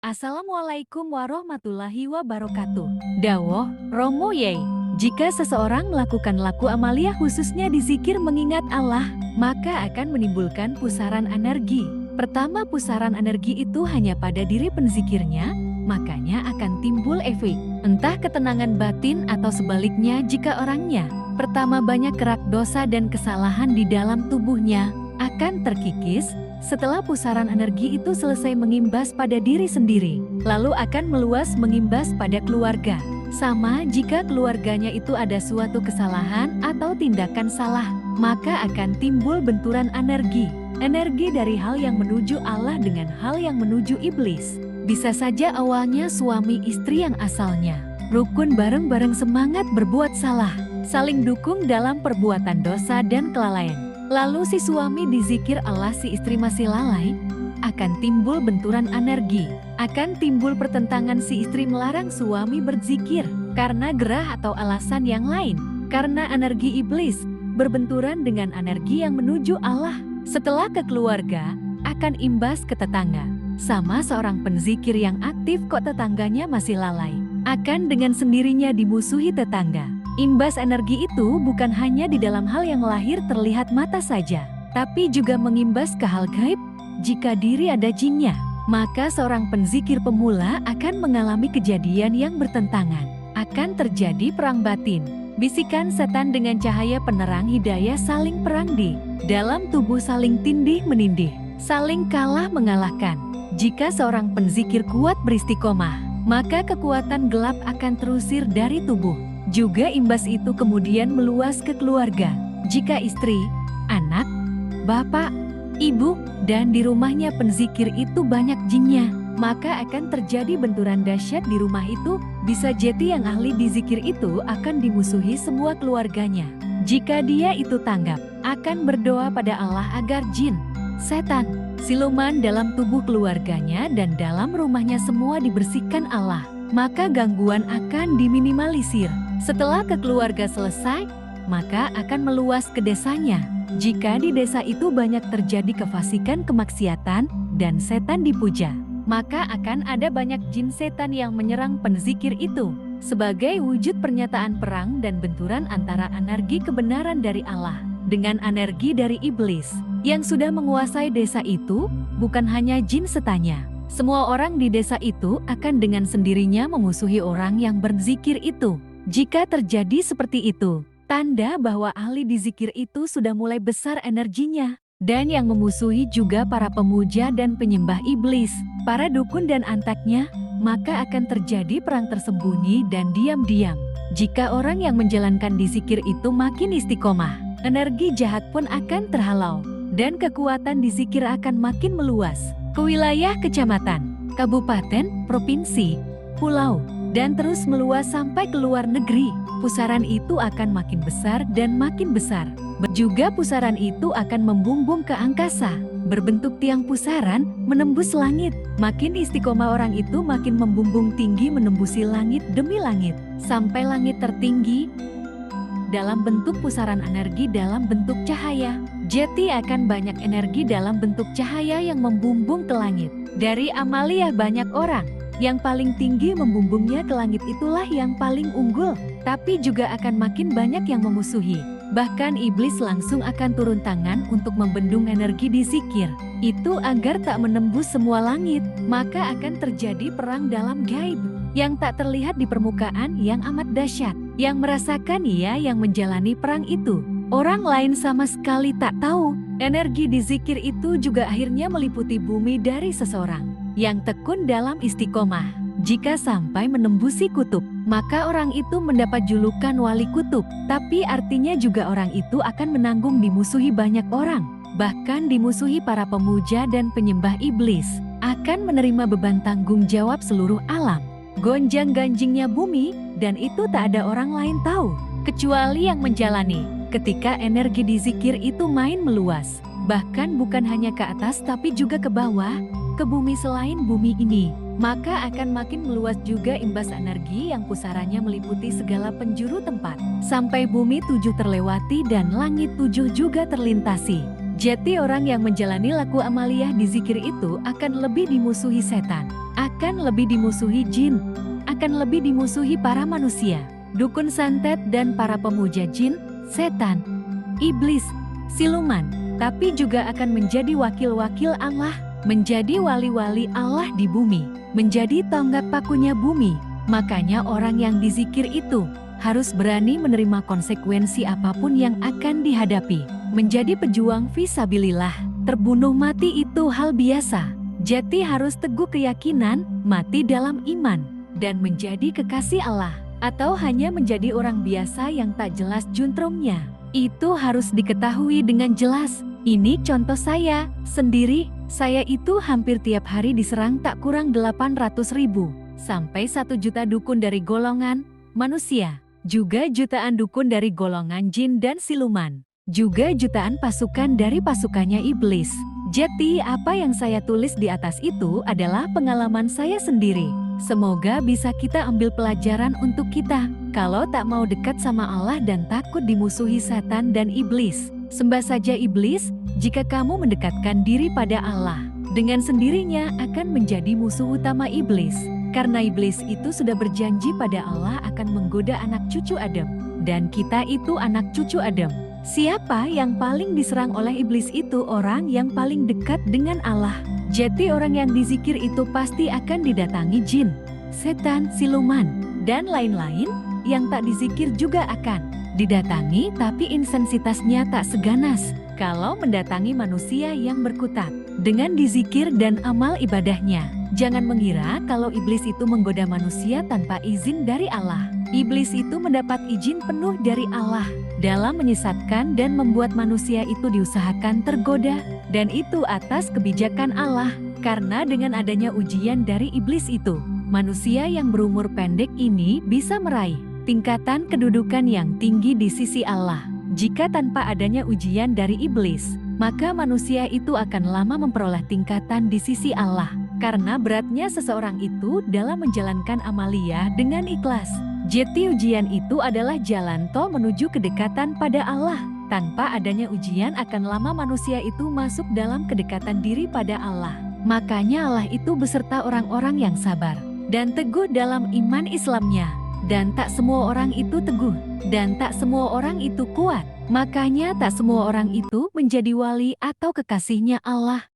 Assalamualaikum warahmatullahi wabarakatuh. Dawoh, Romo Yei. Jika seseorang melakukan laku amalia khususnya di zikir mengingat Allah, maka akan menimbulkan pusaran energi. Pertama, pusaran energi itu hanya pada diri penzikirnya, makanya akan timbul efek, entah ketenangan batin atau sebaliknya jika orangnya pertama banyak kerak dosa dan kesalahan di dalam tubuhnya, akan terkikis. Setelah pusaran energi itu selesai mengimbas pada diri sendiri, lalu akan meluas mengimbas pada keluarga. Sama jika keluarganya itu ada suatu kesalahan atau tindakan salah, maka akan timbul benturan energi. Energi dari hal yang menuju Allah dengan hal yang menuju iblis. Bisa saja awalnya suami istri yang asalnya rukun bareng-bareng semangat berbuat salah, saling dukung dalam perbuatan dosa dan kelalaian. Lalu si suami dizikir Allah, si istri masih lalai, akan timbul benturan energi. Akan timbul pertentangan, si istri melarang suami berzikir karena gerah atau alasan yang lain. Karena energi iblis berbenturan dengan energi yang menuju Allah. Setelah ke keluarga, akan imbas ke tetangga. Sama seorang penzikir yang aktif kok tetangganya masih lalai, akan dengan sendirinya dimusuhi tetangga. Imbas energi itu bukan hanya di dalam hal yang lahir terlihat mata saja, tapi juga mengimbas ke hal gaib. Jika diri ada jinnya, maka seorang penzikir pemula akan mengalami kejadian yang bertentangan. Akan terjadi perang batin. Bisikan setan dengan cahaya penerang hidayah saling perang di dalam tubuh, saling tindih menindih, saling kalah mengalahkan. Jika seorang penzikir kuat beristiqomah, maka kekuatan gelap akan terusir dari tubuh. Juga imbas itu kemudian meluas ke keluarga. Jika istri, anak, bapak, ibu, dan di rumahnya penzikir itu banyak jinnya, maka akan terjadi benturan dahsyat di rumah itu. Bisa jadi yang ahli di zikir itu akan dimusuhi semua keluarganya. Jika dia itu tanggap, akan berdoa pada Allah agar jin, setan, siluman dalam tubuh keluarganya dan dalam rumahnya semua dibersihkan Allah, maka gangguan akan diminimalisir. Setelah ke keluarga selesai, maka akan meluas ke desanya. Jika di desa itu banyak terjadi kefasikan, kemaksiatan, dan setan dipuja, maka akan ada banyak jin setan yang menyerang penzikir itu. Sebagai wujud pernyataan perang dan benturan antara energi kebenaran dari Allah dengan energi dari iblis yang sudah menguasai desa itu, bukan hanya jin setannya. Semua orang di desa itu akan dengan sendirinya memusuhi orang yang berzikir itu. Jika terjadi seperti itu, tanda bahwa ahli dizikir itu sudah mulai besar energinya. Dan yang memusuhi juga para pemuja dan penyembah iblis, para dukun dan antaknya, maka akan terjadi perang tersembunyi dan diam-diam. Jika orang yang menjalankan dizikir itu makin istiqomah, energi jahat pun akan terhalau, dan kekuatan dizikir akan makin meluas ke wilayah kecamatan, kabupaten, provinsi, pulau, dan terus meluas sampai ke luar negeri. Pusaran itu akan makin besar dan makin besar. Juga pusaran itu akan membumbung ke angkasa, berbentuk tiang pusaran menembus langit. Makin istiqomah orang itu makin membumbung tinggi menembusi langit demi langit, sampai langit tertinggi dalam bentuk pusaran energi dalam bentuk cahaya. Jadi akan banyak energi dalam bentuk cahaya yang membumbung ke langit. Dari amalia banyak orang, yang paling tinggi membumbungnya ke langit itulah yang paling unggul, tapi juga akan makin banyak yang memusuhi. Bahkan iblis langsung akan turun tangan untuk membendung energi di zikir itu agar tak menembus semua langit. Maka akan terjadi perang dalam gaib yang tak terlihat di permukaan yang amat dahsyat. Yang merasakan ia yang menjalani perang itu. Orang lain sama sekali tak tahu. Energi di zikir itu juga akhirnya meliputi bumi dari seseorang yang tekun dalam istiqomah. Jika sampai menembusi kutub, maka orang itu mendapat julukan wali kutub. Tapi artinya juga orang itu akan menanggung dimusuhi banyak orang. Bahkan dimusuhi para pemuja dan penyembah iblis. Akan menerima beban tanggung jawab seluruh alam. Gonjang-ganjingnya bumi, dan itu tak ada orang lain tahu, kecuali yang menjalani. Ketika energi di zikir itu main meluas, bahkan bukan hanya ke atas tapi juga ke bawah, ke bumi selain bumi ini, maka akan makin meluas juga imbas energi yang pusarannya meliputi segala penjuru tempat, sampai bumi 7 terlewati dan langit 7 juga terlintasi. Jadi orang yang menjalani laku amaliyah di zikir itu akan lebih dimusuhi setan, akan lebih dimusuhi jin, akan lebih dimusuhi para manusia, dukun santet dan para pemuja jin, setan, iblis, siluman, tapi juga akan menjadi wakil-wakil Allah, menjadi wali-wali Allah di bumi, menjadi tonggak pakunya bumi. Makanya orang yang dizikir itu harus berani menerima konsekuensi apapun yang akan dihadapi. Menjadi pejuang fisabilillah, terbunuh mati itu hal biasa. Jadi harus teguh keyakinan, mati dalam iman, dan menjadi kekasih Allah. Atau hanya menjadi orang biasa yang tak jelas juntrungnya. Itu harus diketahui dengan jelas. Ini contoh saya sendiri, saya itu hampir tiap hari diserang tak kurang 800.000 sampai 1 juta dukun dari golongan manusia, juga jutaan dukun dari golongan jin dan siluman, juga jutaan pasukan dari pasukannya iblis. Jadi apa yang saya tulis di atas itu adalah pengalaman saya sendiri. Semoga bisa kita ambil pelajaran untuk kita. Kalau tak mau dekat sama Allah dan takut dimusuhi setan dan iblis, sembah saja iblis. Jika kamu mendekatkan diri pada Allah, dengan sendirinya akan menjadi musuh utama iblis. Karena iblis itu sudah berjanji pada Allah akan menggoda anak cucu Adam. Dan kita itu anak cucu Adam. Siapa yang paling diserang oleh iblis itu orang yang paling dekat dengan Allah. Jadi orang yang dizikir itu pasti akan didatangi jin, setan, siluman, dan lain-lain. Yang tak dizikir juga akan didatangi, tapi intensitasnya tak seganas kalau mendatangi manusia yang berkutat dengan dizikir dan amal ibadahnya. Jangan mengira kalau iblis itu menggoda manusia tanpa izin dari Allah. Iblis itu mendapat izin penuh dari Allah dalam menyesatkan dan membuat manusia itu diusahakan tergoda, dan itu atas kebijakan Allah. Karena dengan adanya ujian dari iblis itu, manusia yang berumur pendek ini bisa meraih tingkatan kedudukan yang tinggi di sisi Allah. Jika tanpa adanya ujian dari iblis, maka manusia itu akan lama memperoleh tingkatan di sisi Allah. Karena beratnya seseorang itu dalam menjalankan amalia dengan ikhlas. Jadi ujian itu adalah jalan tol menuju kedekatan pada Allah. Tanpa adanya ujian akan lama manusia itu masuk dalam kedekatan diri pada Allah. Makanya Allah itu beserta orang-orang yang sabar dan teguh dalam iman Islamnya. Dan tak semua orang itu teguh, dan tak semua orang itu kuat. Makanya tak semua orang itu menjadi wali atau kekasihnya Allah.